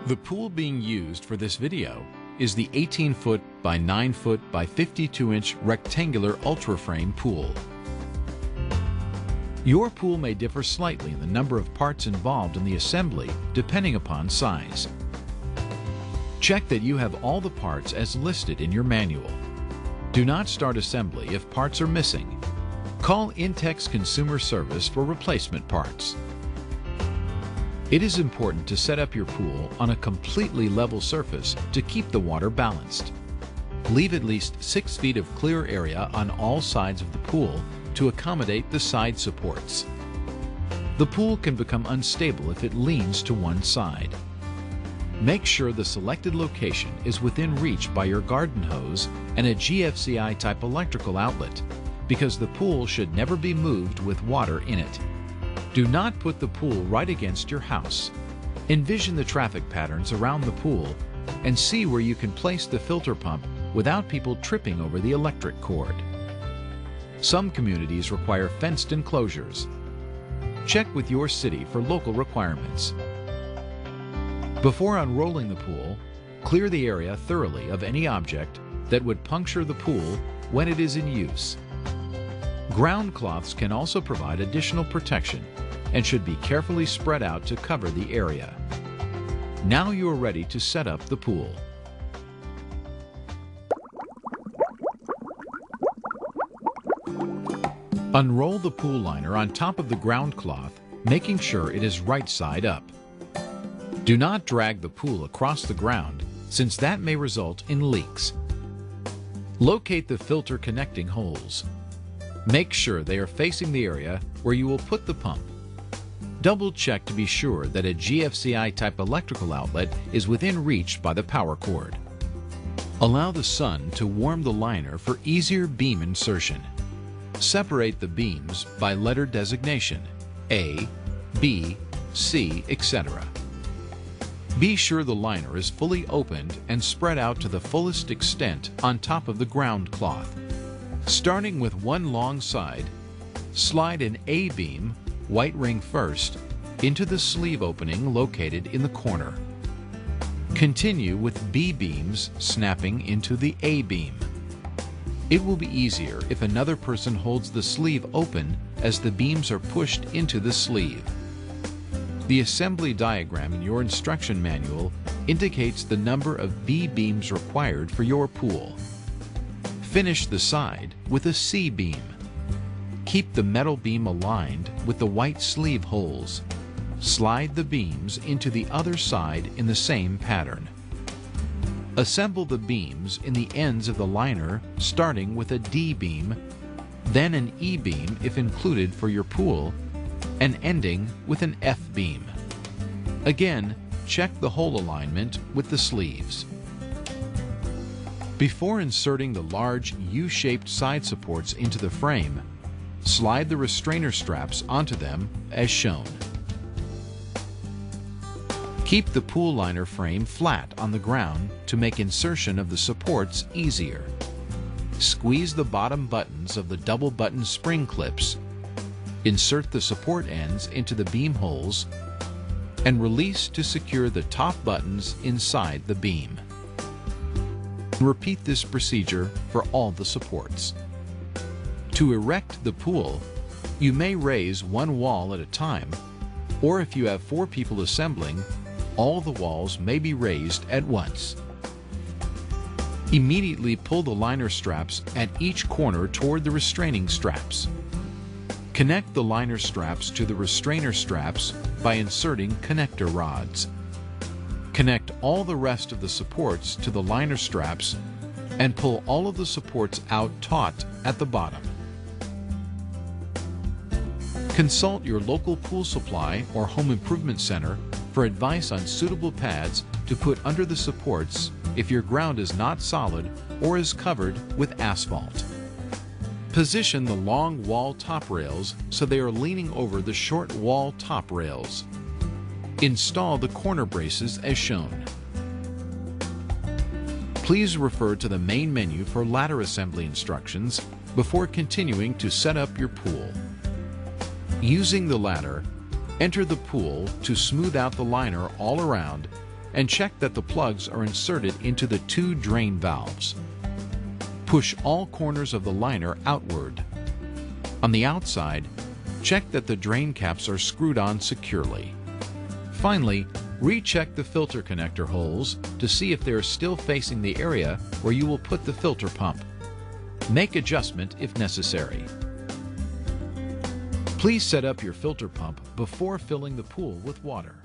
The pool being used for this video is the 18-foot by 9-foot by 52-inch rectangular Utlra frame pool. Your pool may differ slightly in the number of parts involved in the assembly depending upon size. Check that you have all the parts as listed in your manual. Do not start assembly if parts are missing. Call Intex Consumer Service for replacement parts. It is important to set up your pool on a completely level surface to keep the water balanced. Leave at least 6 feet of clear area on all sides of the pool to accommodate the side supports. The pool can become unstable if it leans to one side. Make sure the selected location is within reach by your garden hose and a GFCI type electrical outlet, because the pool should never be moved with water in it. Do not put the pool right against your house. Envision the traffic patterns around the pool and see where you can place the filter pump without people tripping over the electric cord. Some communities require fenced enclosures. Check with your city for local requirements. Before unrolling the pool, clear the area thoroughly of any object that would puncture the pool when it is in use. Ground cloths can also provide additional protection and should be carefully spread out to cover the area. Now you are ready to set up the pool. Unroll the pool liner on top of the ground cloth, making sure it is right side up. Do not drag the pool across the ground, since that may result in leaks. Locate the filter connecting holes. Make sure they are facing the area where you will put the pump. Double check to be sure that a GFCI type electrical outlet is within reach by the power cord. Allow the sun to warm the liner for easier beam insertion. Separate the beams by letter designation, A, B, C, etc. Be sure the liner is fully opened and spread out to the fullest extent on top of the ground cloth. Starting with one long side, slide an A-beam, white ring first, into the sleeve opening located in the corner. Continue with B-beams snapping into the A-beam. It will be easier if another person holds the sleeve open as the beams are pushed into the sleeve. The assembly diagram in your instruction manual indicates the number of B-beams required for your pool. Finish the side with a C-beam. Keep the metal beam aligned with the white sleeve holes. Slide the beams into the other side in the same pattern. Assemble the beams in the ends of the liner, starting with a D-beam, then an E-beam if included for your pool, and ending with an F-beam. Again, check the hole alignment with the sleeves. Before inserting the large U-shaped side supports into the frame, slide the restrainer straps onto them as shown. Keep the pool liner frame flat on the ground to make insertion of the supports easier. Squeeze the bottom buttons of the double button spring clips. Insert the support ends into the beam holes and release to secure the top buttons inside the beam. Repeat this procedure for all the supports. To erect the pool, you may raise one wall at a time, or if you have 4 people assembling, all the walls may be raised at once. Immediately pull the liner straps at each corner toward the restraining straps. Connect the liner straps to the restrainer straps by inserting connector rods. Connect all the rest of the supports to the liner straps and pull all of the supports out taut at the bottom. Consult your local pool supply or home improvement center for advice on suitable pads to put under the supports if your ground is not solid or is covered with asphalt. Position the long wall top rails so they are leaning over the short wall top rails. Install the corner braces as shown. Please refer to the main menu for ladder assembly instructions before continuing to set up your pool. Using the ladder, enter the pool to smooth out the liner all around and check that the plugs are inserted into the 2 drain valves. Push all corners of the liner outward. On the outside, check that the drain caps are screwed on securely. Finally, recheck the filter connector holes to see if they are still facing the area where you will put the filter pump. Make adjustment if necessary. Please set up your filter pump before filling the pool with water.